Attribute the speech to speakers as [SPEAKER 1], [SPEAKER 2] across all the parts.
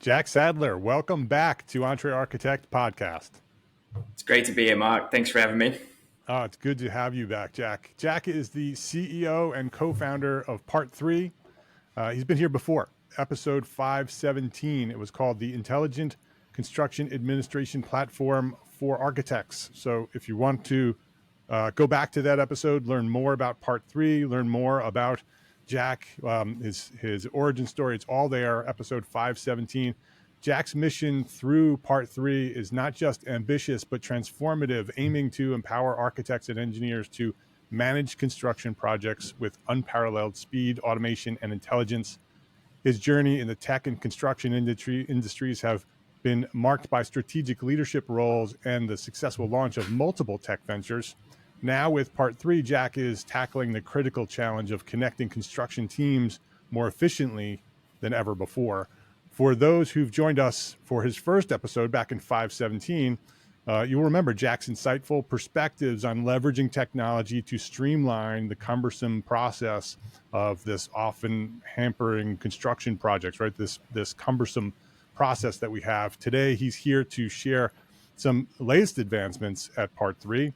[SPEAKER 1] Jack Sadler, welcome back to EntreArchitect Podcast.
[SPEAKER 2] It's great to be here, Mark. Thanks for having me.
[SPEAKER 1] Oh, it's good to have you back, Jack. Jack is the CEO and co-founder of Part3. He's been here before, episode 517. It was called the Intelligent Construction Administration Platform for Architects. So if you want to go back to that episode, learn more about Part3, learn more about Jack, his origin story, it's all there, episode 517. Jack's mission through Part3 is not just ambitious, but transformative, aiming to empower architects and engineers to manage construction projects with unparalleled speed, automation, and intelligence. His journey in the tech and construction industries have been marked by strategic leadership roles and the successful launch of multiple tech ventures. Now with Part3, Jack is tackling the critical challenge of connecting construction teams more efficiently than ever before. For those who've joined us for his first episode back in 517, you'll remember Jack's insightful perspectives on leveraging technology to streamline the cumbersome process of this often hampering construction projects, right? This cumbersome process that we have. Today, he's here to share some latest advancements at Part3,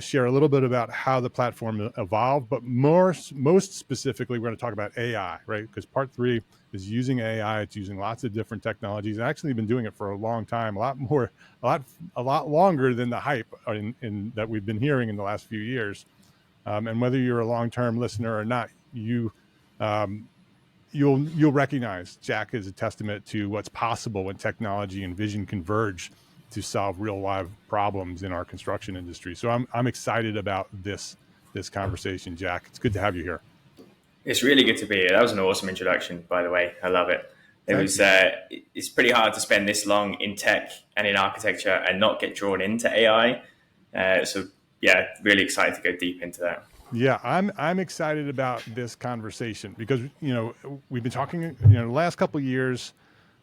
[SPEAKER 1] share a little bit about how the platform evolved, but most specifically, we're going to talk about AI, right? Because Part3 is using AI. It's using lots of different technologies. And actually been doing it for a long time, a lot longer than the hype in that we've been hearing in the last few years. And whether you're a long-term listener or not, you'll recognize Jack is a testament to what's possible when technology and vision converge to solve real live problems in our construction industry. So I'm excited about this conversation, Jack. It's good to have you here.
[SPEAKER 2] It's really good to be here. That was an awesome introduction, by the way. I love it. It's pretty hard to spend this long in tech and in architecture and not get drawn into AI. So yeah, really excited to go deep into that.
[SPEAKER 1] Yeah, I'm excited about this conversation because, we've been talking, the last couple of years,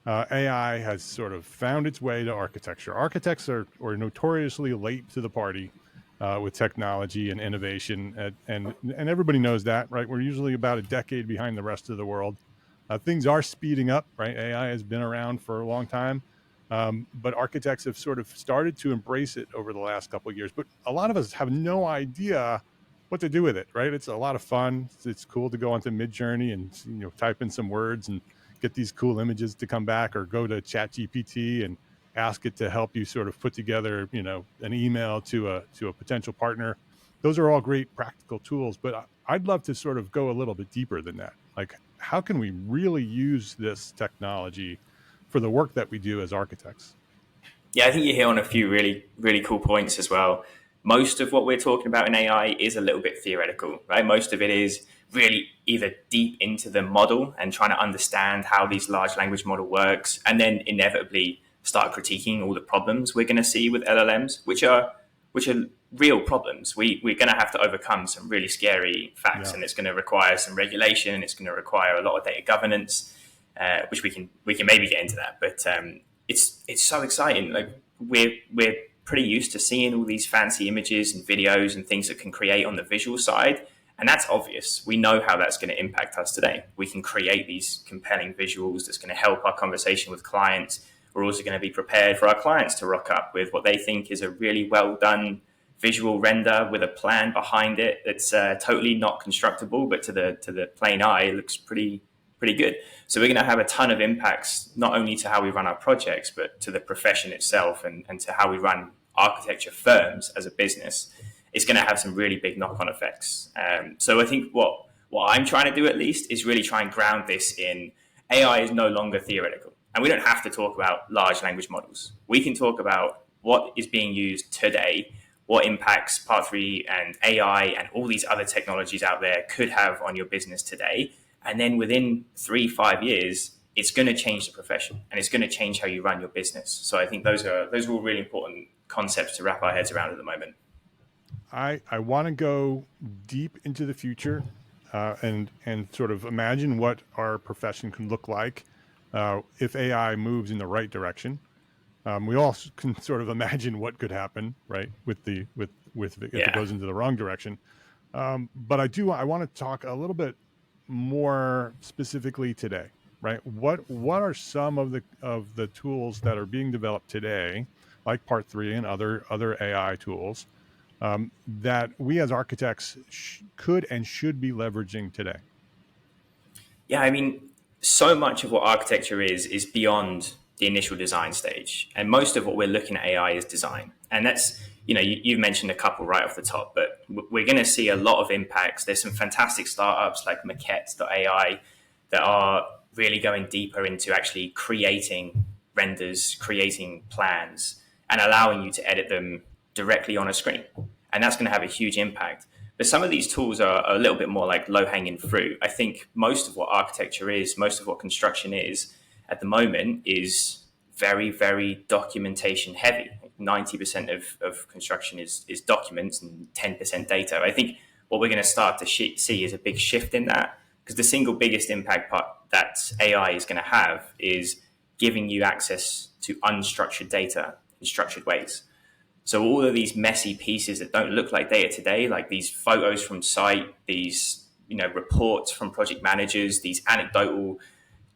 [SPEAKER 1] AI has sort of found its way to architecture. Architects are notoriously late to the party with technology and innovation, and everybody knows that, right? We're usually about a decade behind the rest of the world. Things are speeding up, right? AI has been around for a long time, but architects have sort of started to embrace it over the last couple of years. But a lot of us have no idea what to do with it, right? It's a lot of fun. It's cool to go onto Midjourney and type in some words and get these cool images to come back, or go to ChatGPT and ask it to help you sort of put together, an email to a potential partner. Those are all great practical tools, but I'd love to sort of go a little bit deeper than that. Like, how can we really use this technology for the work that we do as architects?
[SPEAKER 2] Yeah, I think you hit on a few really, really cool points as well. Most of what we're talking about in AI is a little bit theoretical, right? Most of it is really either deep into the model and trying to understand how these large language model works, and then inevitably start critiquing all the problems we're going to see with LLMs, which are real problems. We're going to have to overcome some really scary facts, and it's going to require some regulation. It's going to require a lot of data governance, which we can maybe get into that. But it's so exciting. Like we're pretty used to seeing all these fancy images and videos and things that can create on the visual side. And that's obvious. We know how that's going to impact us today. We can create these compelling visuals that's going to help our conversation with clients. We're also going to be prepared for our clients to rock up with what they think is a really well done visual render with a plan behind it that's totally not constructible, but to the plain eye, it looks pretty good. So we're going to have a ton of impacts, not only to how we run our projects, but to the profession itself and to how we run architecture firms as a business. It's going to have some really big knock-on effects. So I think what I'm trying to do, at least, is really try and ground this in AI is no longer theoretical. And we don't have to talk about large language models. We can talk about what is being used today, what impacts Part3 and AI and all these other technologies out there could have on your business today. And then within 3-5 years, it's going to change the profession and it's going to change how you run your business. So I think those are all really important concepts to wrap our heads around at the moment.
[SPEAKER 1] I want to go deep into the future and sort of imagine what our profession can look like if AI moves in the right direction. We all can sort of imagine what could happen, right, if it goes into the wrong direction. But I want to talk a little bit more specifically today, right? What are some of the tools that are being developed today, like Part3 and other AI tools, that we as architects could and should be leveraging today?
[SPEAKER 2] Yeah, I mean, so much of what architecture is beyond the initial design stage, and most of what we're looking at AI is design, and that's you mentioned a couple right off the top, but we're going to see a lot of impacts. There's some fantastic startups like Maquette.ai that are really going deeper into actually creating renders, creating plans, and allowing you to edit them directly on a screen, and that's going to have a huge impact. But some of these tools are a little bit more like low hanging fruit. I think most of what architecture is, most of what construction is at the moment is very, very documentation heavy. 90% of construction is documents and 10% data. I think what we're going to start to see is a big shift in that, because the single biggest impact part that AI is going to have is giving you access to unstructured data in structured ways. So all of these messy pieces that don't look like data today, like these photos from site, these reports from project managers, these anecdotal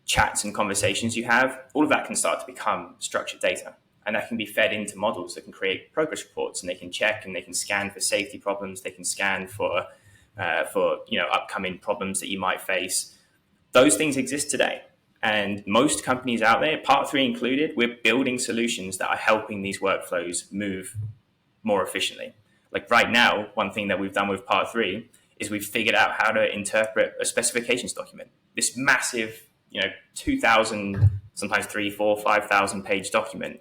[SPEAKER 2] chats and conversations you have, all of that can start to become structured data, and that can be fed into models that can create progress reports, and they can check and they can scan for safety problems, they can scan for upcoming problems that you might face. Those things exist today. And most companies out there, Part3 included, we're building solutions that are helping these workflows move more efficiently. Like right now, one thing that we've done with Part3 is we've figured out how to interpret a specifications document. This massive, 2,000, sometimes 3, 4, 5,000 page document.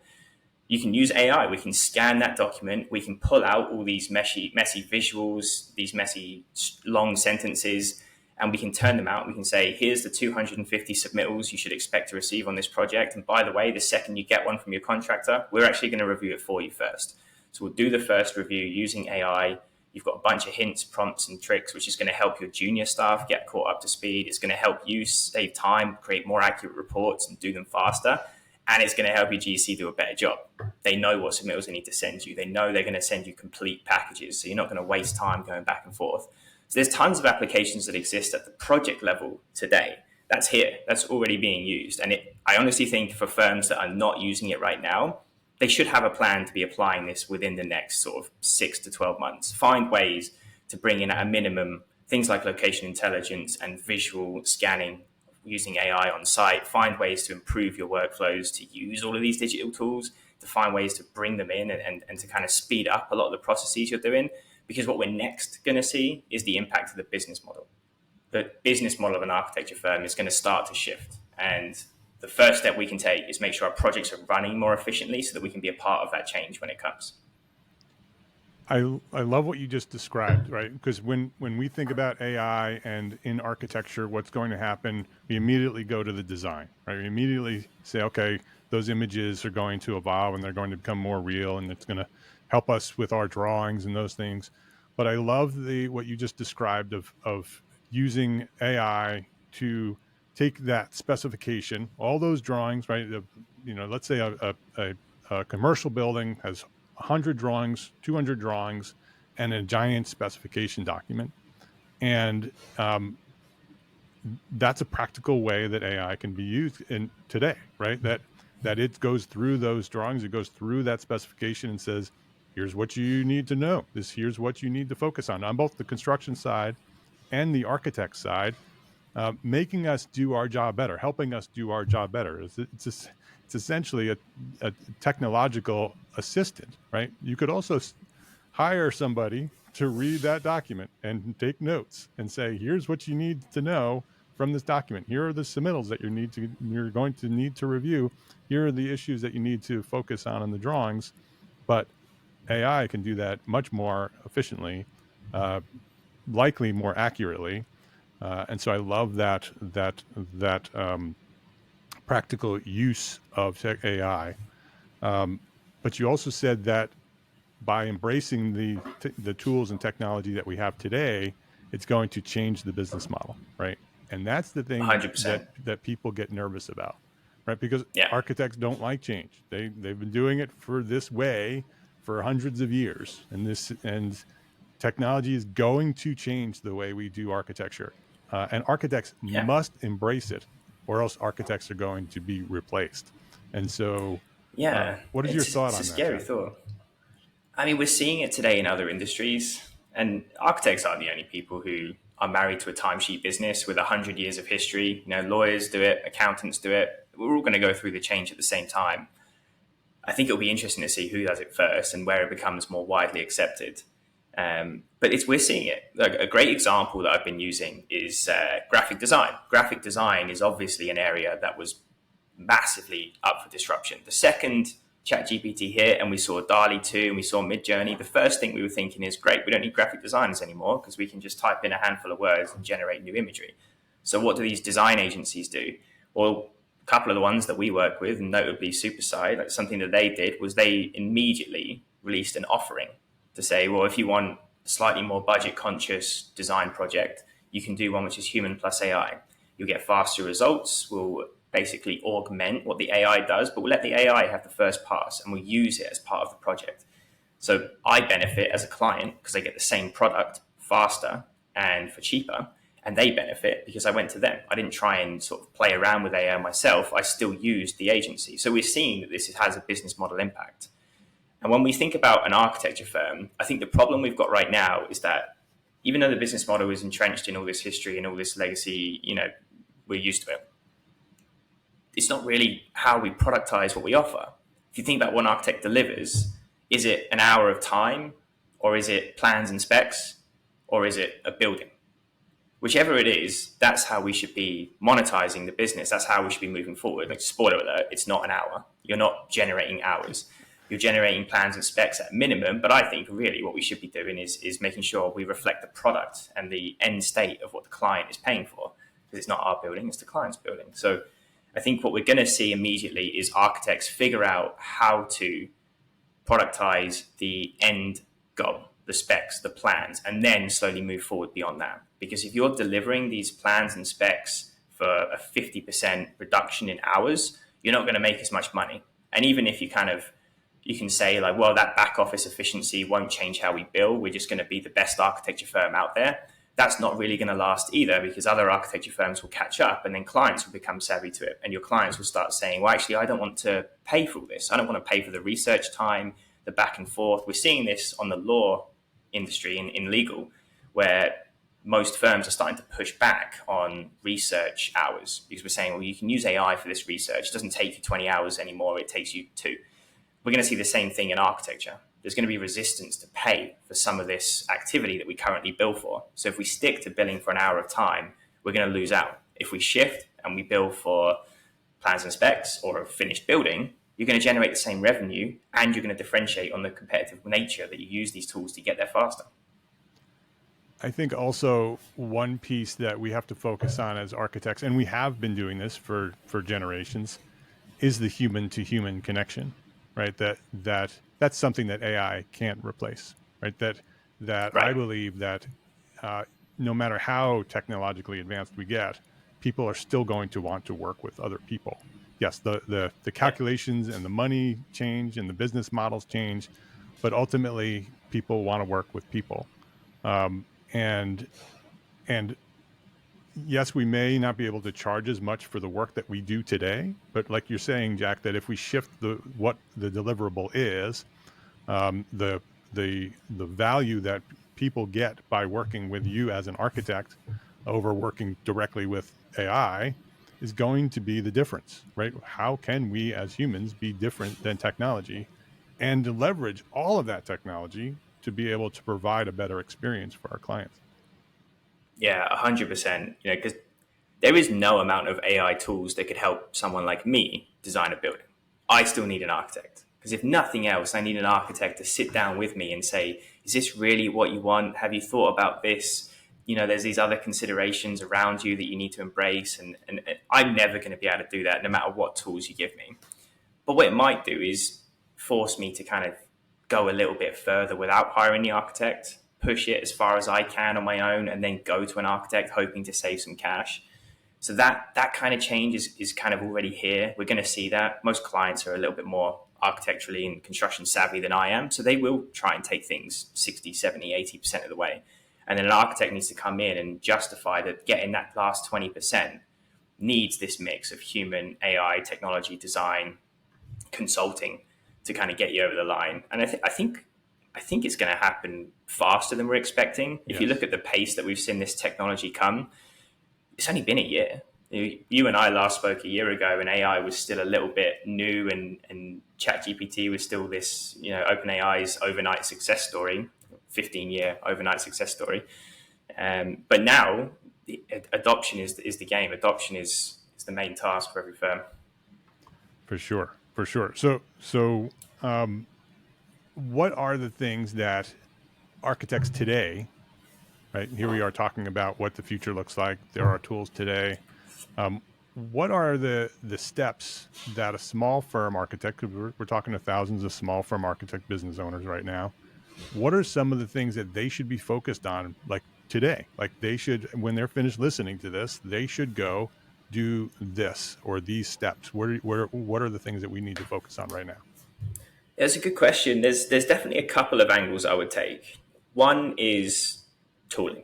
[SPEAKER 2] You can use AI. We can scan that document. We can pull out all these messy visuals, these messy long sentences, and we can turn them out. We can say, here's the 250 submittals you should expect to receive on this project. And by the way, the second you get one from your contractor, we're actually going to review it for you first. So we'll do the first review using AI. You've got a bunch of hints, prompts, and tricks, which is going to help your junior staff get caught up to speed. It's going to help you save time, create more accurate reports, and do them faster. And it's going to help your GC do a better job. They know what submittals they need to send you. They know they're going to send you complete packages, so you're not going to waste time going back and forth. So there's tons of applications that exist at the project level today. That's here. That's already being used. And I honestly think for firms that are not using it right now, they should have a plan to be applying this within the next sort of 6 to 12 months. Find ways to bring in at a minimum things like location intelligence and visual scanning using AI on site. Find ways to improve your workflows, to use all of these digital tools, to find ways to bring them in and to kind of speed up a lot of the processes you're doing. Because what we're next going to see is the impact of the business model. The business model of an architecture firm is going to start to shift. And the first step we can take is make sure our projects are running more efficiently so that we can be a part of that change when it comes.
[SPEAKER 1] I love what you just described, right? Because when we think about AI and in architecture, what's going to happen, we immediately go to the design, right? We immediately say, okay, those images are going to evolve and they're going to become more real, and it's going to help us with our drawings and those things. But I love what you just described of using AI to take that specification, all those drawings, right? Let's say a commercial building has 100 drawings, 200 drawings, and a giant specification document. And that's a practical way that AI can be used in today, right? That it goes through those drawings, it goes through that specification and says, here's what you need to know. Here's what you need to focus on both the construction side and the architect side, making us do our job better, helping us do our job better. It's essentially a technological assistant, right? You could also hire somebody to read that document and take notes and say, here's what you need to know from this document. Here are the submittals that you're going to need to review. Here are the issues that you need to focus on in the drawings. But AI can do that much more efficiently, likely more accurately. And so I love that practical use of tech AI. But you also said that by embracing the tools and technology that we have today, it's going to change the business model, right? And that's the thing
[SPEAKER 2] 100%.
[SPEAKER 1] that people get nervous about, right? Because
[SPEAKER 2] Yeah.
[SPEAKER 1] architects don't like change. They've been doing it for this way for hundreds of years, and technology is going to change the way we do architecture, and architects must embrace it, or else architects are going to be replaced. And so,
[SPEAKER 2] Yeah,
[SPEAKER 1] what is your thought
[SPEAKER 2] it's a
[SPEAKER 1] on that,
[SPEAKER 2] scary
[SPEAKER 1] Jack?
[SPEAKER 2] thought. I mean, we're seeing it today in other industries, and architects aren't the only people who are married to a timesheet business with 100 years of history. Lawyers do it, accountants do it. We're all going to go through the change at the same time. I think it'll be interesting to see who does it first and where it becomes more widely accepted. But we're seeing it. Like, a great example that I've been using is graphic design. Graphic design is obviously an area that was massively up for disruption. The second ChatGPT hit and we saw DALL-E 2 and we saw Midjourney, the first thing we were thinking is, great, we don't need graphic designers anymore because we can just type in a handful of words and generate new imagery. So what do these design agencies do? Well, a couple of the ones that we work with, and notably Superside, like something that they did was they immediately released an offering to say, well, if you want a slightly more budget conscious design project, you can do one which is human plus AI. You'll get faster results. We'll basically augment what the AI does, but we'll let the AI have the first pass and we'll use it as part of the project. So I benefit as a client because I get the same product faster and for cheaper, and they benefit because I went to them. I didn't try and sort of play around with AI myself. I still used the agency. So we're seeing that this has a business model impact. And when we think about an architecture firm, I think the problem we've got right now is that even though the business model is entrenched in all this history and all this legacy, we're used to it. It's not really how we productize what we offer. If you think about what an architect delivers, is it an hour of time, or is it plans and specs, or is it a building? Whichever it is, that's how we should be monetizing the business. That's how we should be moving forward. Like, spoiler alert, it's not an hour. You're not generating hours. You're generating plans and specs at minimum. But I think really what we should be doing is making sure we reflect the product and the end state of what the client is paying for. Because it's not our building, it's the client's building. So I think what we're going to see immediately is architects figure out how to productize the end goal, the specs, the plans, and then slowly move forward beyond that. Because if you're delivering these plans and specs for a 50% reduction in hours, you're not going to make as much money. And even if you can say like, well, that back office efficiency won't change how we bill, we're just going to be the best architecture firm out there. That's not really going to last either, because other architecture firms will catch up and then clients will become savvy to it. And your clients will start saying, well, actually, I don't want to pay for all this. I don't want to pay for the research time, the back and forth. We're seeing this on the law industry in legal, where most firms are starting to push back on research hours because we're saying, well, you can use AI for this research. It doesn't take you 20 hours anymore. It takes you 2. We're going to see the same thing in architecture. There's going to be resistance to pay for some of this activity that we currently bill for. So if we stick to billing for an hour of time, we're going to lose out. If we shift and we bill for plans and specs or a finished building, you're going to generate the same revenue and you're going to differentiate on the competitive nature that you use these tools to get there faster.
[SPEAKER 1] I think also one piece that we have to focus on as architects, and we have been doing this for generations, is the human to human connection, right? That's something that AI can't replace, right? That right. I believe that no matter how technologically advanced we get, people are still going to want to work with other people. Yes, the calculations and the money change and the business models change, but ultimately people want to work with people. And yes, we may not be able to charge as much for the work that we do today, but like you're saying, Jack, that if we shift what the deliverable is, the value that people get by working with you as an architect over working directly with AI is going to be the difference, right? How can we as humans be different than technology and leverage all of that technology to be able to provide a better experience for our clients?
[SPEAKER 2] Yeah, 100%. Because there is no amount of AI tools that could help someone like me design a building. I still need an architect. Because if nothing else, I need an architect to sit down with me and say, is this really what you want? Have you thought about this? There's these other considerations around you that you need to embrace. And I'm never going to be able to do that no matter what tools you give me. But what it might do is force me to kind of go a little bit further without hiring the architect, push it as far as I can on my own, and then go to an architect hoping to save some cash. So that kind of change is kind of already here. We're going to see that. Most clients are a little bit more architecturally and construction savvy than I am. So they will try and take things 60, 70, 80% of the way. And then an architect needs to come in and justify that getting that last 20% needs this mix of human, AI, technology, design, consulting to kind of get you over the line. And I think it's going to happen faster than we're expecting. If you look at the pace that we've seen this technology come, it's only been a year. You and I last spoke a year ago, and AI was still a little bit new, and ChatGPT was still this, OpenAI's overnight success story, 15-year overnight success story. But now, adoption is the game. Adoption is the main task for every firm.
[SPEAKER 1] For sure. So, what are the things that architects today, right? Here we are talking about what the future looks like. There are tools today. What are the steps that a small firm architect, because we're talking to thousands of small firm architect business owners right now, what are some of the things that they should be focused on, like today? Like they should, when they're finished listening to this, they should go do this or these steps. What are the things that we need to focus on right now?
[SPEAKER 2] That's a good question. There's definitely a couple of angles I would take. One is tooling.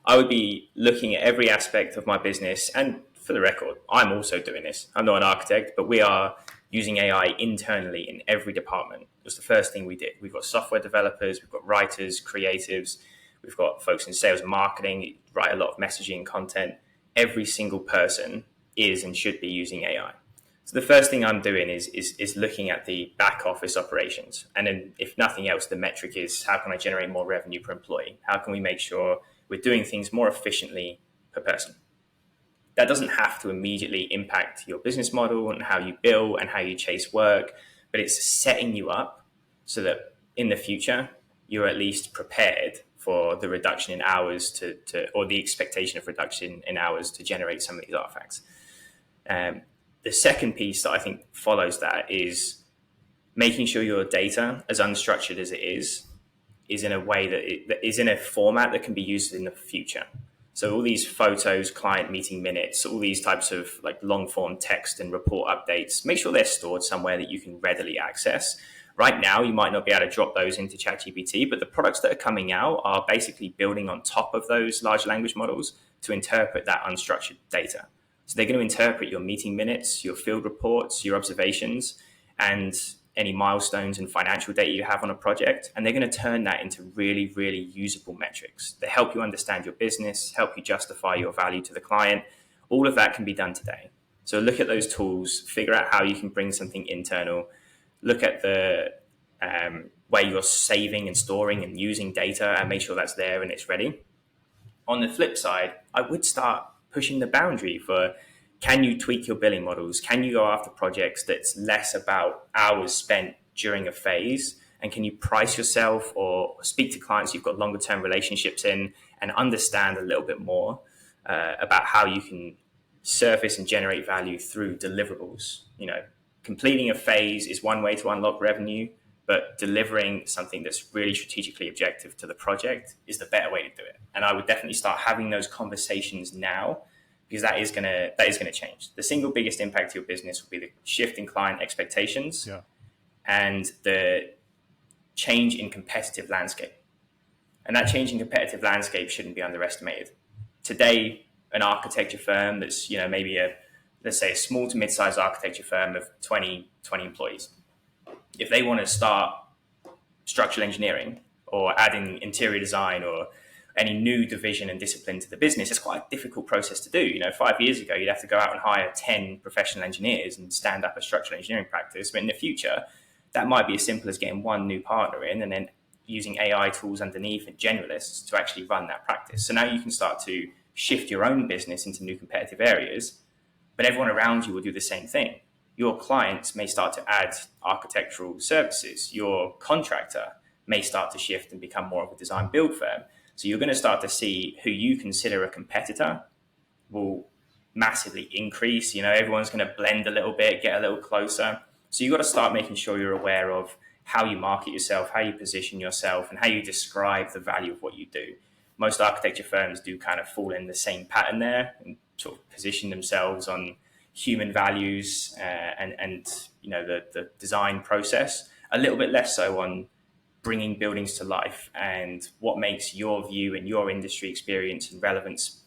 [SPEAKER 2] I would be looking at every aspect of my business, and for the record, I'm also doing this. I'm not an architect, but we are using AI internally in every department. It was the first thing we did. We've got software developers, we've got writers, creatives, we've got folks in sales and marketing, write a lot of messaging content. Every single person is and should be using AI. So the first thing I'm doing is looking at the back office operations. And then if nothing else, the metric is how can I generate more revenue per employee? How can we make sure we're doing things more efficiently per person? That doesn't have to immediately impact your business model and how you bill and how you chase work, but it's setting you up so that in the future, you're at least prepared for the reduction in hours or the expectation of reduction in hours to generate some of these artifacts. The second piece that I think follows that is making sure your data, as unstructured as it is in a way that is in a format that can be used in the future. So all these photos, client meeting minutes, all these types of like long form text and report updates, make sure they're stored somewhere that you can readily access. Right now, you might not be able to drop those into ChatGPT, but the products that are coming out are basically building on top of those large language models to interpret that unstructured data. So they're going to interpret your meeting minutes, your field reports, your observations, and any milestones and financial data you have on a project. And they're going to turn that into really, really usable metrics that help you understand your business, help you justify your value to the client. All of that can be done today. So look at those tools, figure out how you can bring something internal, look at the way you're saving and storing and using data and make sure that's there and it's ready. On the flip side, I would start pushing the boundary for, can you tweak your billing models? Can you go after projects that's less about hours spent during a phase? And can you price yourself or speak to clients you've got longer term relationships in and understand a little bit more about how you can surface and generate value through deliverables? Completing a phase is one way to unlock revenue, but delivering something that's really strategically objective to the project is the better way to do it. And I would definitely start having those conversations now, because that is going to change. The single biggest impact to your business will be the shift in client expectations and the change in competitive landscape. And that change in competitive landscape shouldn't be underestimated. Today, an architecture firm that's maybe let's say a small to mid-sized architecture firm of 20 employees, if they want to start structural engineering or adding interior design or any new division and discipline to the business, it's quite a difficult process to do. 5 years ago, you'd have to go out and hire 10 professional engineers and stand up a structural engineering practice. But in the future, that might be as simple as getting one new partner in and then using AI tools underneath and generalists to actually run that practice. So now you can start to shift your own business into new competitive areas, but everyone around you will do the same thing. Your clients may start to add architectural services. Your contractor may start to shift and become more of a design build firm. So you're going to start to see who you consider a competitor will massively increase. Everyone's going to blend a little bit, get a little closer. So you've got to start making sure you're aware of how you market yourself, how you position yourself, and how you describe the value of what you do. Most architecture firms do kind of fall in the same pattern there and sort of position themselves on human values and the design process, a little bit less so on bringing buildings to life and what makes your view and your industry experience and relevance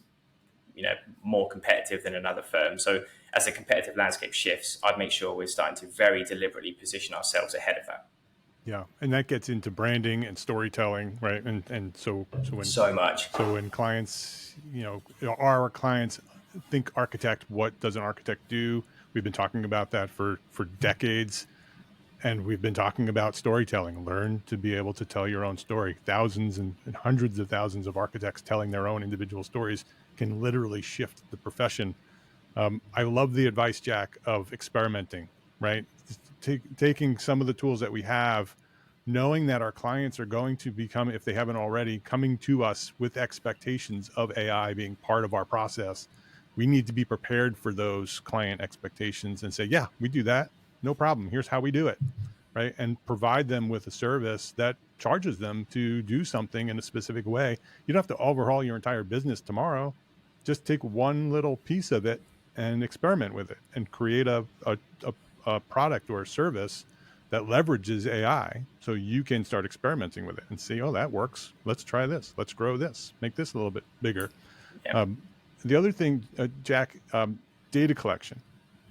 [SPEAKER 2] more competitive than another firm. So as the competitive landscape shifts, I'd make sure we're starting to very deliberately position ourselves ahead of that.
[SPEAKER 1] Yeah, and that gets into branding and storytelling, right? And so
[SPEAKER 2] So much.
[SPEAKER 1] when clients, our clients think architect, what does an architect do? We've been talking about that for decades, and we've been talking about storytelling. Learn to be able to tell your own story. Thousands and hundreds of thousands of architects telling their own individual stories can literally shift the profession. I love the advice, Jack, of experimenting, right? Taking some of the tools that we have, knowing that our clients are going to become, if they haven't already, coming to us with expectations of AI being part of our process. We need to be prepared for those client expectations and say, yeah, we do that. No problem. Here's how we do it, right? And provide them with a service that charges them to do something in a specific way. You don't have to overhaul your entire business tomorrow. Just take one little piece of it and experiment with it and create a product or a service that leverages AI, so you can start experimenting with it and see, oh, that works. Let's try this. Let's grow this. Make this a little bit bigger.
[SPEAKER 2] Yeah.
[SPEAKER 1] The other thing, Jack, data collection.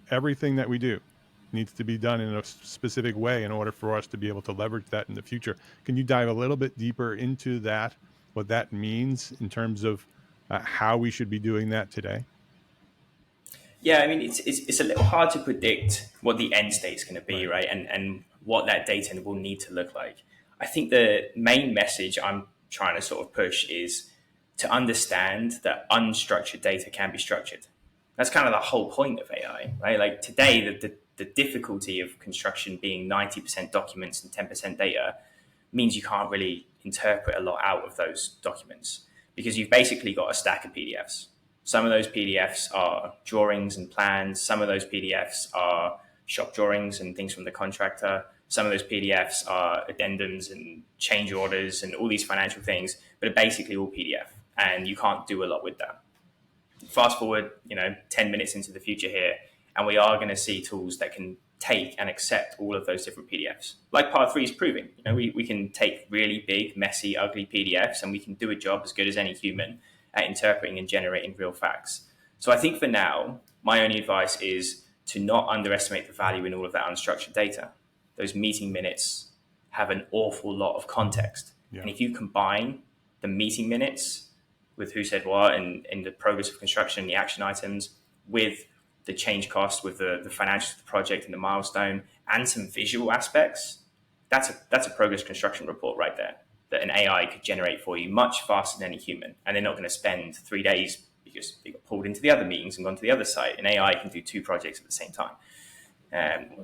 [SPEAKER 1] Everything that we do needs to be done in a specific way in order for us to be able to leverage that in the future. Can you dive a little bit deeper into that, what that means in terms of how we should be doing that today?
[SPEAKER 2] Yeah, I mean, it's a little hard to predict what the end state is going to be, right? And what that data will need to look like. I think the main message I'm trying to sort of push is to understand that unstructured data can be structured. That's kind of the whole point of AI, right? Like today, the difficulty of construction being 90% documents and 10% data means you can't really interpret a lot out of those documents because you've basically got a stack of PDFs. Some of those PDFs are drawings and plans. Some of those PDFs are shop drawings and things from the contractor. Some of those PDFs are addendums and change orders and all these financial things, but are basically all PDF, and you can't do a lot with that. Fast forward, 10 minutes into the future here, and we are going to see tools that can take and accept all of those different PDFs. Like Part3 is proving, we can take really big, messy, ugly PDFs, and we can do a job as good as any human at interpreting and generating real facts. So I think for now, my only advice is to not underestimate the value in all of that unstructured data. Those meeting minutes have an awful lot of context. Yeah. And if you combine the meeting minutes with who said what and the progress of construction, the action items, with the change cost, with the financials of the project and the milestone, and some visual aspects, that's a progress construction report right there that an AI could generate for you much faster than any human. And they're not going to spend 3 days because they got pulled into the other meetings and gone to the other site. An AI can do 2 projects at the same time,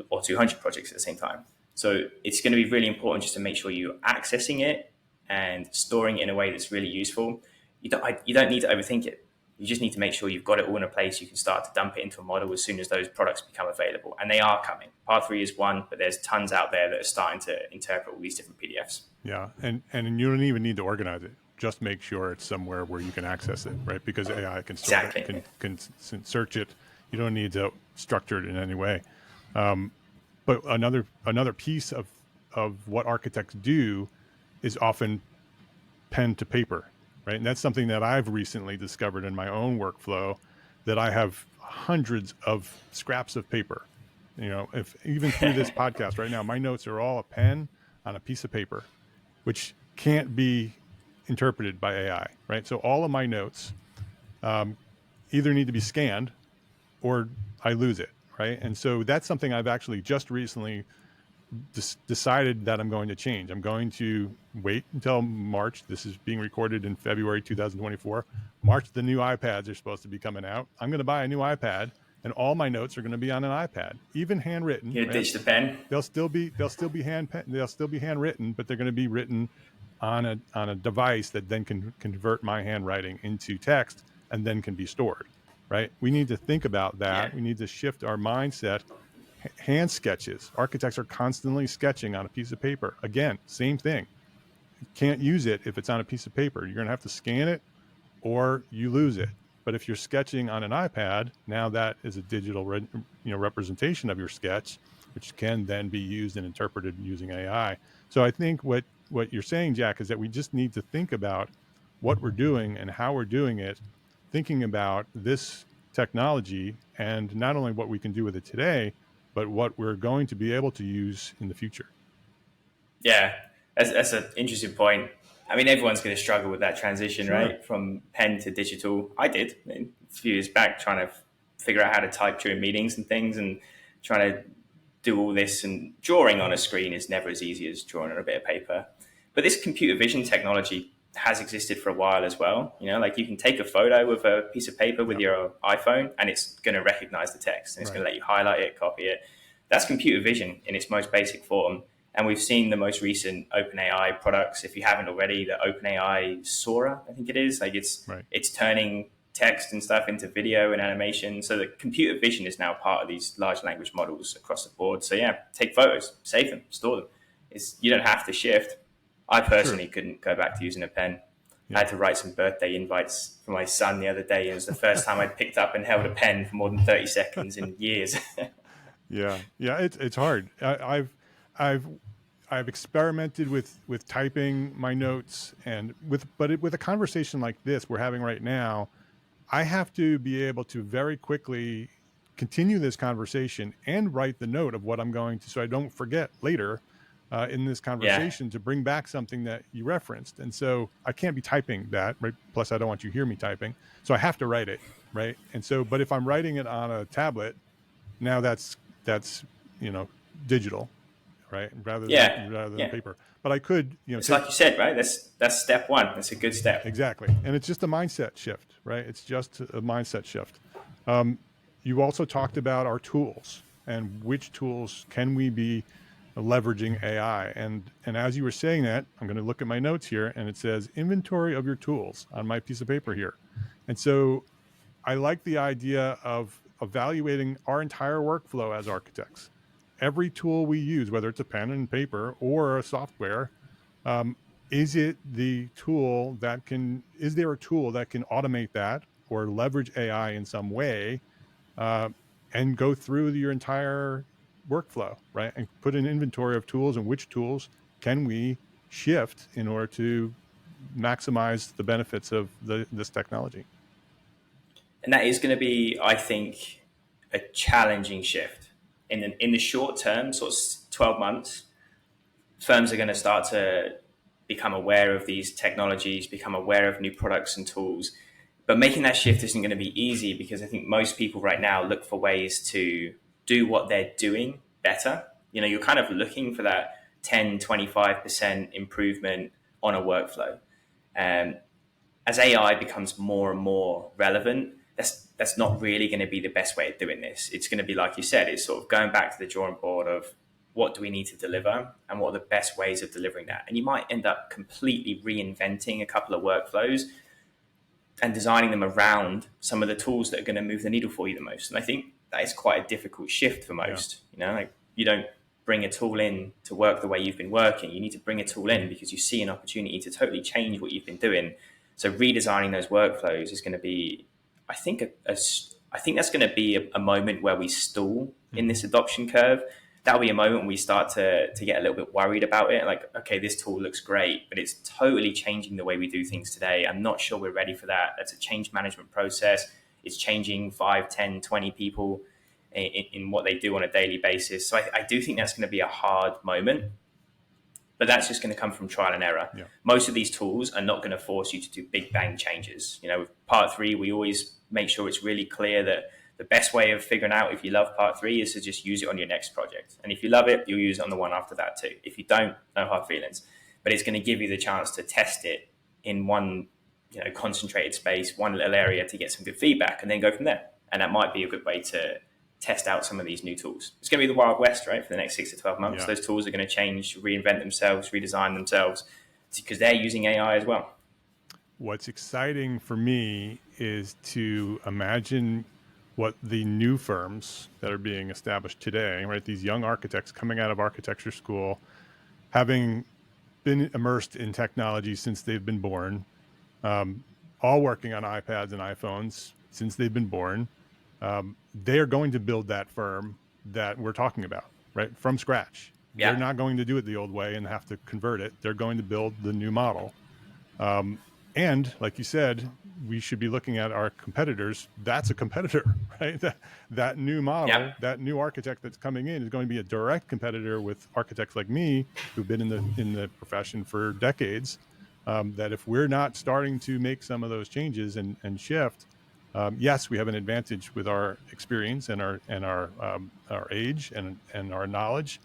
[SPEAKER 2] or 200 projects at the same time. So it's going to be really important just to make sure you're accessing it and storing it in a way that's really useful. You don't need to overthink it. You just need to make sure you've got it all in a place. You can start to dump it into a model as soon as those products become available. And they are coming. Part3 is one, but there's tons out there that are starting to interpret all these different PDFs.
[SPEAKER 1] Yeah, and you don't even need to organize it. Just make sure it's somewhere where you can access it, right? Because AI can can search it. You don't need to structure it in any way. But another piece of what architects do is often pen to paper, right? And that's something that I've recently discovered in my own workflow, that I have hundreds of scraps of paper. If even through this podcast right now, my notes are all a pen on a piece of paper, which can't be interpreted by AI, right? So all of my notes either need to be scanned or I lose it, right? And so that's something I've actually just recently decided that I'm going to change. I'm going to wait until March. This is being recorded in February 2024. March, the new iPads are supposed to be coming out. I'm going to buy a new iPad, and all my notes are going to be on an iPad, even handwritten.
[SPEAKER 2] You ditch the pen.
[SPEAKER 1] They'll still be handwritten, but they're going to be written on a device that then can convert my handwriting into text and then can be stored. Right? We need to think about that. Yeah. We need to shift our mindset. Hand sketches. Architects are constantly sketching on a piece of paper. Again, same thing. You can't use it if it's on a piece of paper. You're going to have to scan it or you lose it. But if you're sketching on an iPad, now that is a digital representation of your sketch, which can then be used and interpreted using AI. So I think what you're saying, Jack, is that we just need to think about what we're doing and how we're doing it thinking about this technology and not only what we can do with it today, but what we're going to be able to use in the future.
[SPEAKER 2] Yeah, that's an interesting point. I mean, everyone's going to struggle with that transition, right? From pen to digital. I did a few years back, trying to figure out how to type during meetings and things, and trying to do all this. And drawing on a screen is never as easy as drawing on a bit of paper. But this computer vision technology has existed for a while as well. You know, like you can take a photo of a piece of paper with your iPhone, and it's going to recognize the text, and it's going to let you highlight it, copy it. That's computer vision in its most basic form. And we've seen the most recent OpenAI products. If you haven't already, the OpenAI Sora, I think it is. Like it's turning text and stuff into video and animation. So the computer vision is now part of these large language models across the board. So yeah, take photos, save them, store them. You don't have to shift. I personally couldn't go back to using a pen. I had to write some birthday invites for my son the other day. It was the first time I'd picked up and held a pen for more than 30 seconds in years.
[SPEAKER 1] Yeah, it's hard. I've experimented with typing my notes, and with a conversation like this we're having right now, I have to be able to very quickly continue this conversation and write the note of what I'm going to, so I don't forget later in this conversation to bring back something that you referenced. And so I can't be typing that, right? Plus I don't want you to hear me typing. So I have to write it, right? And so, but if I'm writing it on a tablet, now that's digital, right? Rather than paper. But I could,
[SPEAKER 2] it's like you said, right? That's step one. That's a good step.
[SPEAKER 1] Exactly. And it's just a mindset shift, right? It's just a mindset shift. You also talked about our tools and which tools can we be leveraging AI. And as you were saying that, I'm going to look at my notes here, and it says inventory of your tools on my piece of paper here. And so I like the idea of evaluating our entire workflow as architects. Every tool we use, whether it's a pen and paper or a software, is there a tool that can automate that or leverage AI in some way and go through your entire workflow, right? And put an inventory of tools and which tools can we shift in order to maximize the benefits of this technology.
[SPEAKER 2] And that is going to be, I think, a challenging shift. In the short term, sort of 12 months, firms are going to start to become aware of these technologies, become aware of new products and tools. But making that shift isn't going to be easy, because I think most people right now look for ways to do what they're doing better. You're kind of looking for that 10, 25% improvement on a workflow. As AI becomes more and more relevant, that's not really going to be the best way of doing this. It's going to be, like you said, it's sort of going back to the drawing board of what do we need to deliver and what are the best ways of delivering that. And you might end up completely reinventing a couple of workflows and designing them around some of the tools that are going to move the needle for you the most. And I think that is quite a difficult shift for most. Like you don't bring a tool in to work the way you've been working. You need to bring a tool in because you see an opportunity to totally change what you've been doing. So redesigning those workflows is going to be, I think that's going to be a moment where we stall in this adoption curve. That'll be a moment when we start to get a little bit worried about it. Like, okay, this tool looks great, but it's totally changing the way we do things today. I'm not sure we're ready for that. That's a change management process. It's changing 5, 10, 20 people in what they do on a daily basis. So I do think that's going to be a hard moment. But that's just going to come from trial and error. Yeah. Most of these tools are not going to force you to do big bang changes. With Part 3, we always make sure it's really clear that the best way of figuring out if you love Part 3 is to just use it on your next project. And if you love it, you'll use it on the one after that too. If you don't, no hard feelings. But it's going to give you the chance to test it in one concentrated space, one little area, to get some good feedback and then go from there. And that might be a good way to test out some of these new tools. It's going to be the Wild West, right? For the next 6 to 12 months, those tools are going to change, reinvent themselves, redesign themselves, because they're using AI as well.
[SPEAKER 1] What's exciting for me is to imagine what the new firms that are being established today, right? These young architects coming out of architecture school, having been immersed in technology since they've been born, all working on iPads and iPhones since they've been born. They're going to build that firm that we're talking about, right? From scratch. Yeah. They're not going to do it the old way and have to convert it. They're going to build the new model. And like you said, we should be looking at our competitors. That's a competitor, right? That new model, that new architect that's coming in is going to be a direct competitor with architects like me who've been in the profession for decades. That if we're not starting to make some of those changes and shift, yes, we have an advantage with our experience and our age and our knowledge.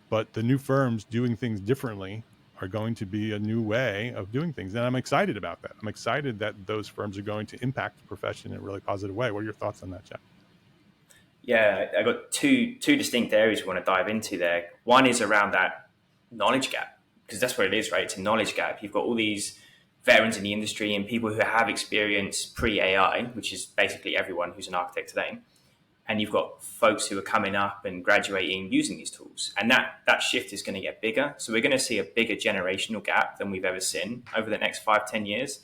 [SPEAKER 1] But the new firms doing things differently are going to be a new way of doing things. And I'm excited about that. I'm excited that those firms are going to impact the profession in a really positive way. What are your thoughts on that, Jack?
[SPEAKER 2] Yeah, I got two distinct areas we want to dive into there. One is around that knowledge gap, because that's what it is, right? It's a knowledge gap. You've got all these veterans in the industry and people who have experience pre-AI, which is basically everyone who's an architect today. And you've got folks who are coming up and graduating using these tools. And that shift is going to get bigger. So we're going to see a bigger generational gap than we've ever seen over the next 5-10 years.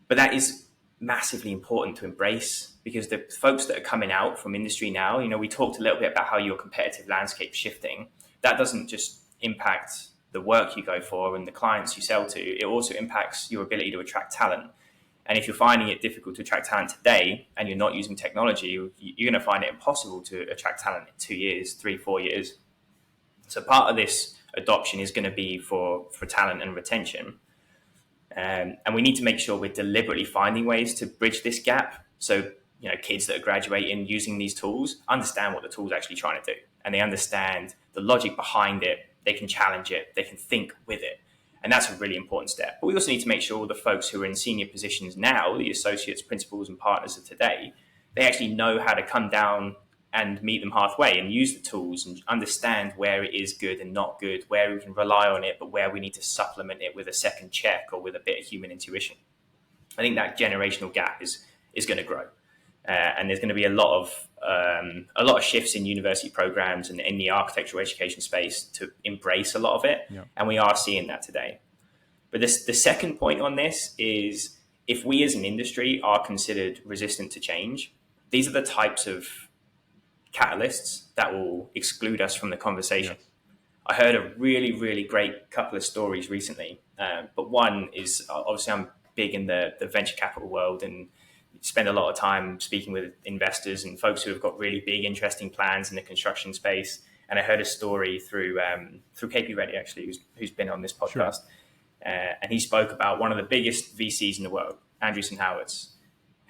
[SPEAKER 2] But that is massively important to embrace, because the folks that are coming out from industry now, we talked a little bit about how your competitive landscape shifting. That doesn't just impact the work you go for and the clients you sell to. It also impacts your ability to attract talent. And if you're finding it difficult to attract talent today and you're not using technology, you're going to find it impossible to attract talent in 2 years, 3, 4 years. So part of this adoption is going to be for talent and retention. And we need to make sure we're deliberately finding ways to bridge this gap. So, kids that are graduating using these tools understand what the tool's actually trying to do. And they understand the logic behind it. They can challenge it. They can think with it. And that's a really important step. But we also need to make sure the folks who are in senior positions now, the associates, principals, and partners of today, they actually know how to come down and meet them halfway and use the tools and understand where it is good and not good, where we can rely on it, but where we need to supplement it with a second check or with a bit of human intuition. I think that generational gap is going to grow. And there's going to be a lot of shifts in university programs and in the architectural education space to embrace a lot of it. Yeah. And we are seeing that today. But the second point on this is, if we as an industry are considered resistant to change, these are the types of catalysts that will exclude us from the conversation. Yes. I heard a really, really great couple of stories recently. But one is, obviously I'm big in the venture capital world and spend a lot of time speaking with investors and folks who have got really big, interesting plans in the construction space. And I heard a story through KP Reddy, actually, who's been on this podcast. Sure. And he spoke about one of the biggest VCs in the world, Andreessen Horowitz.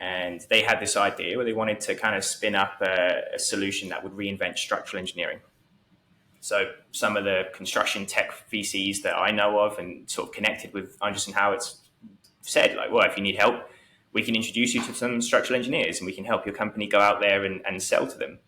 [SPEAKER 2] And they had this idea where they wanted to kind of spin up a solution that would reinvent structural engineering. So some of the construction tech VCs that I know of and sort of connected with Andreessen Horowitz said, like, well, if you need help, we can introduce you to some structural engineers and we can help your company go out there and sell to them.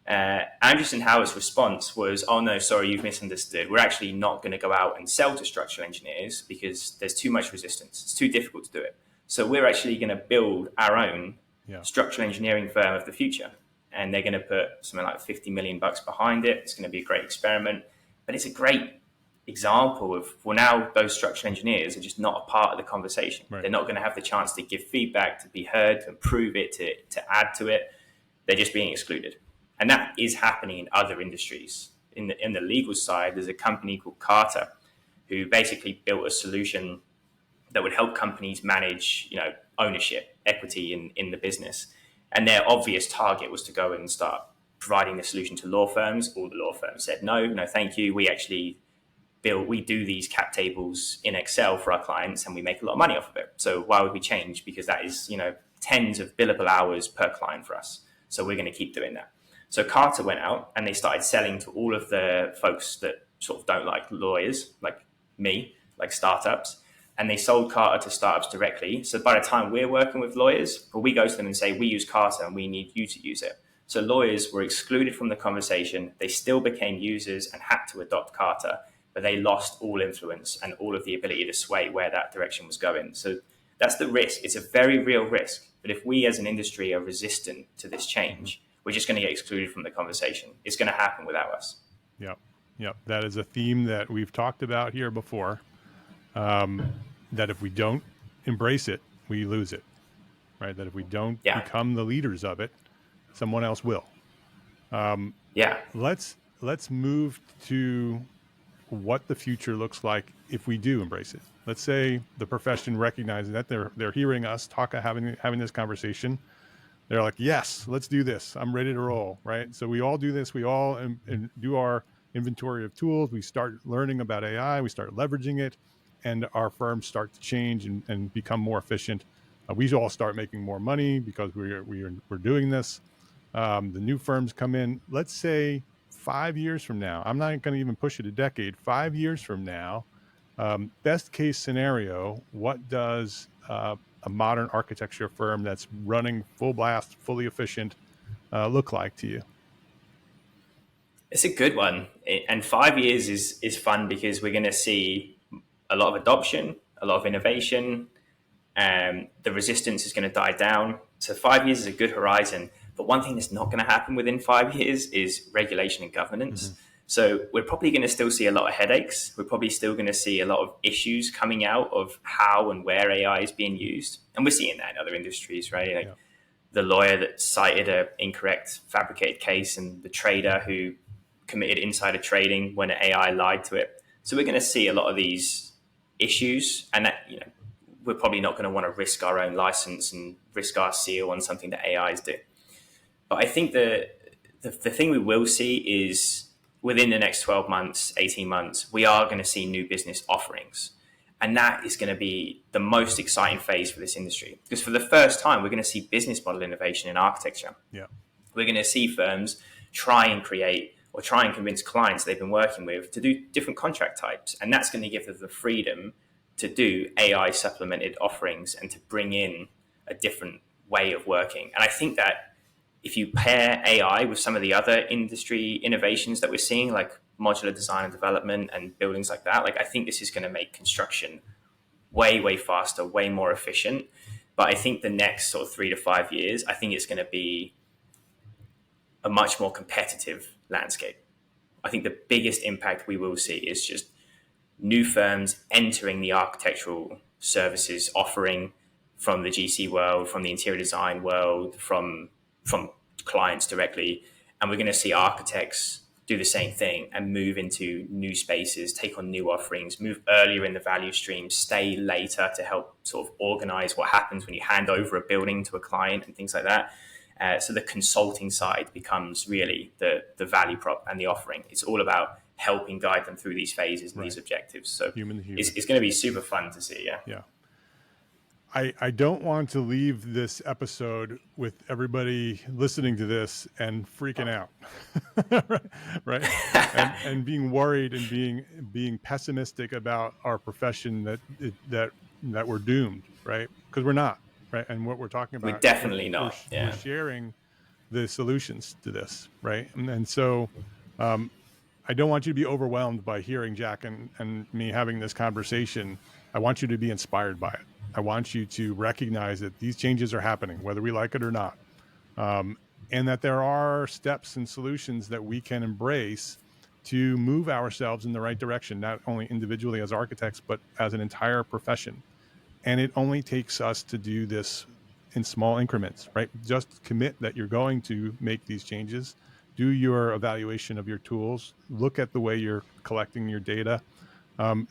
[SPEAKER 2] Andreessen Howitz's response was, oh, no, sorry, you've misunderstood. We're actually not going to go out and sell to structural engineers because there's too much resistance. It's too difficult to do it. So we're actually going to build our own structural engineering firm of the future. And they're going to put something like $50 million behind it. It's going to be a great experiment. But it's a great example of, well, now those structural engineers are just not a part of the conversation. Right. They're not going to have the chance to give feedback, to be heard, to improve it, to add to it. They're just being excluded. And that is happening in other industries. In the legal side, there's a company called Carter who basically built a solution that would help companies manage, ownership, equity in the business. And their obvious target was to go and start providing the solution to law firms. All the law firms said, no, thank you. We do these cap tables in Excel for our clients and we make a lot of money off of it. So why would we change? Because that is, tens of billable hours per client for us. So we're going to keep doing that. So Carter went out and they started selling to all of the folks that sort of don't like lawyers, like me, like startups. And they sold Carter to startups directly. So by the time we're working with lawyers, we go to them and say, we use Carter and we need you to use it. So lawyers were excluded from the conversation. They still became users and had to adopt Carter, but they lost all influence and all of the ability to sway where that direction was going. So that's the risk. It's a very real risk. But if we as an industry are resistant to this change, we're just going to get excluded from the conversation. It's going to happen without us.
[SPEAKER 1] Yep. That is a theme that we've talked about here before. That if we don't embrace it, we lose it, right? That if we don't become the leaders of it, someone else will. Let's move to what the future looks like if we do embrace it. let's say the profession recognizes that they're hearing us having this conversation. They're like, yes, let's do this. I'm ready to roll, right? So we all do this. We all do our inventory of tools. We start learning about AI. We start leveraging it, and our firms start to change and become more efficient. We all start making more money because we're doing this. The new firms come in. Let's say 5 years from now. I'm not going to even push it a decade. 5 years from now, best case scenario, what does a modern architecture firm that's running full blast, fully efficient, look like to you?
[SPEAKER 2] It's a good one. And 5 years is fun because we're going to see a lot of adoption, a lot of innovation, and the resistance is going to die down. So 5 years is a good horizon. But one thing that's not going to happen within 5 years is regulation and governance. Mm-hmm. So we're probably going to still see a lot of headaches. We're probably still going to see a lot of issues coming out of how and where AI is being used. And we're seeing that in other industries, right? Like the lawyer that cited an incorrect fabricated case and the trader who committed insider trading when AI lied to it. So we're going to see a lot of these issues, and that, we're probably not going to want to risk our own license and risk our seal on something that AIs do. But I think the thing we will see is within the next 12 months, 18 months, we are going to see new business offerings. And that is going to be the most exciting phase for this industry. Because for the first time, we're going to see business model innovation in architecture.
[SPEAKER 1] Yeah.
[SPEAKER 2] We're going to see firms try and create or try and convince clients they've been working with to do different contract types. And that's going to give them the freedom to do AI supplemented offerings and to bring in a different way of working. And I think that if you pair AI with some of the other industry innovations that we're seeing, like modular design and development and buildings like that, I think this is going to make construction way, way faster, way more efficient. But I think the next sort of 3 to 5 years, I think it's going to be a much more competitive landscape. I think the biggest impact we will see is just new firms entering the architectural services offering from the GC world, from the interior design world, from clients directly. And we're going to see architects do the same thing and move into new spaces, take on new offerings, move earlier in the value stream, stay later to help sort of organize what happens when you hand over a building to a client and things like that. So the consulting side becomes really the value prop and the offering. It's all about helping guide them through these phases and these objectives. So
[SPEAKER 1] human.
[SPEAKER 2] It's going to be super fun to see.
[SPEAKER 1] Yeah. I don't want to leave this episode with everybody listening to this and freaking out, right? and being worried and being pessimistic about our profession that we're doomed, right? Because we're not, right? And what we're talking about,
[SPEAKER 2] we're definitely not.
[SPEAKER 1] We're sharing the solutions to this, right? And so I don't want you to be overwhelmed by hearing Jack and me having this conversation. I want you to be inspired by it. I want you to recognize that these changes are happening, whether we like it or not, and that there are steps and solutions that we can embrace to move ourselves in the right direction, not only individually as architects, but as an entire profession. And it only takes us to do this in small increments, right? Just commit that you're going to make these changes, do your evaluation of your tools, look at the way you're collecting your data,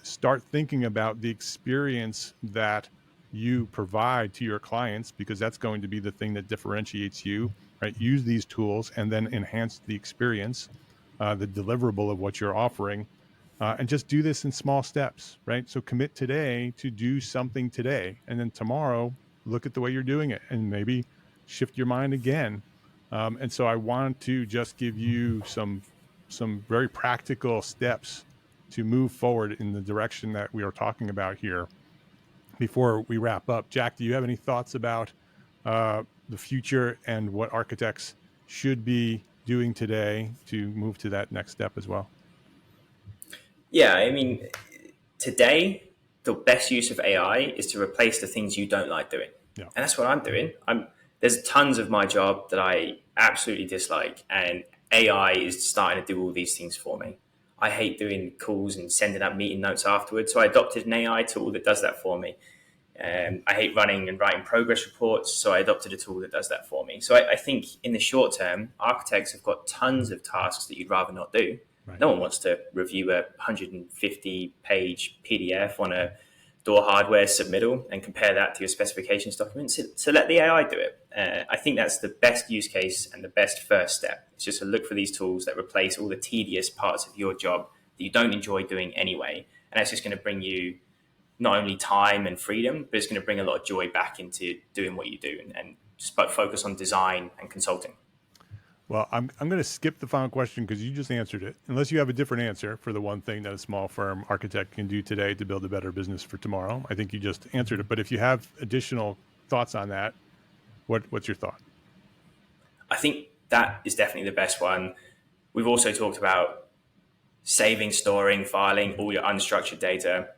[SPEAKER 1] start thinking about the experience that you provide to your clients, because that's going to be the thing that differentiates you, right? Use these tools and then enhance the experience, the deliverable of what you're offering, and just do this in small steps, right? So commit today to do something today, and then tomorrow look at the way you're doing it and maybe shift your mind again. And so I want to just give you some very practical steps to move forward in the direction that we are talking about here. Before we wrap up, Jack, do you have any thoughts about the future and what architects should be doing today to move to that next step as well?
[SPEAKER 2] Yeah, I mean, today, the best use of AI is to replace the things you don't like doing. Yeah. And that's what I'm doing. There's tons of my job that I absolutely dislike, and AI is starting to do all these things for me. I hate doing calls and sending out meeting notes afterwards, so I adopted an AI tool that does that for me. I hate running and writing progress reports, so I adopted a tool that does that for me. So I think in the short term, architects have got tons of tasks that you'd rather not do. Right. No one wants to review a 150-page PDF on a door hardware submittal and compare that to your specifications document. So let the AI do it. I think that's the best use case and the best first step. It's just to look for these tools that replace all the tedious parts of your job that you don't enjoy doing anyway. And that's just going to bring you not only time and freedom, but it's going to bring a lot of joy back into doing what you do and just focus on design and consulting.
[SPEAKER 1] Well, I'm going to skip the final question because you just answered it. Unless you have a different answer for the one thing that a small firm architect can do today to build a better business for tomorrow. I think you just answered it. But if you have additional thoughts on that, what's your thought?
[SPEAKER 2] I think that is definitely the best one. We've also talked about saving, storing, filing all your unstructured data.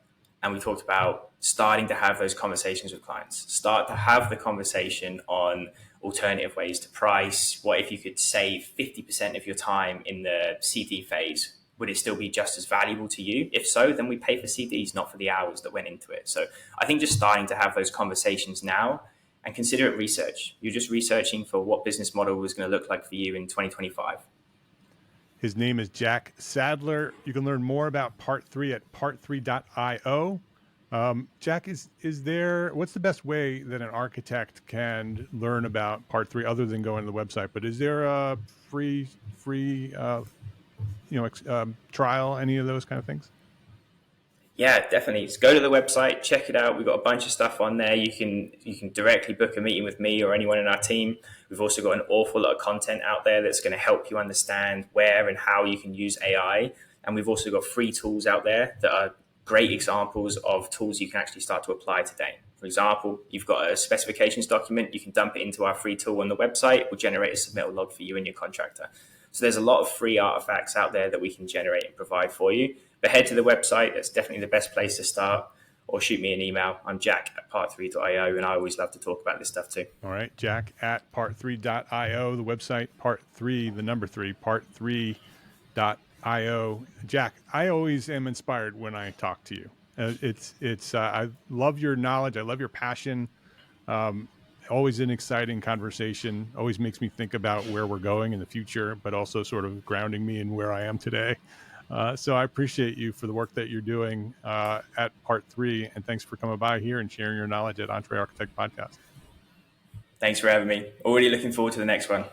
[SPEAKER 2] And we talked about starting to have those conversations with clients. Start to have the conversation on alternative ways to price. What if you could save 50% of your time in the CD phase? Would it still be just as valuable to you? If so, then we pay for CDs, not for the hours that went into it. So I think just starting to have those conversations now and consider it research. You're just researching for what business model was going to look like for you in 2025.
[SPEAKER 1] His name is Jack Sadler. You can learn more about Part3 at part3.io. Jack, what's the best way that an architect can learn about Part3 other than going to the website? But is there a free trial, any of those kind of things?
[SPEAKER 2] Yeah, definitely. Just go to the website, check it out. We've got a bunch of stuff on there. You can directly book a meeting with me or anyone in our team. We've also got an awful lot of content out there that's going to help you understand where and how you can use AI. And we've also got free tools out there that are great examples of tools you can actually start to apply today. For example, you've got a specifications document. You can dump it into our free tool on the website. We'll generate a submittal log for you and your contractor. So there's a lot of free artifacts out there that we can generate and provide for you. But head to the website. That's definitely the best place to start. Or shoot me an email. I'm Jack at part3.io, and I always love to talk about this stuff too.
[SPEAKER 1] All right, Jack at part3.io, the website, part3, the number 3, part3.io. Jack, I always am inspired when I talk to you. I love your knowledge. I love your passion. Always an exciting conversation. Always makes me think about where we're going in the future, but also sort of grounding me in where I am today. So I appreciate you for the work that you're doing at Part3, and thanks for coming by here and sharing your knowledge at EntreArchitect Podcast.
[SPEAKER 2] Thanks for having me. Already looking forward to the next one.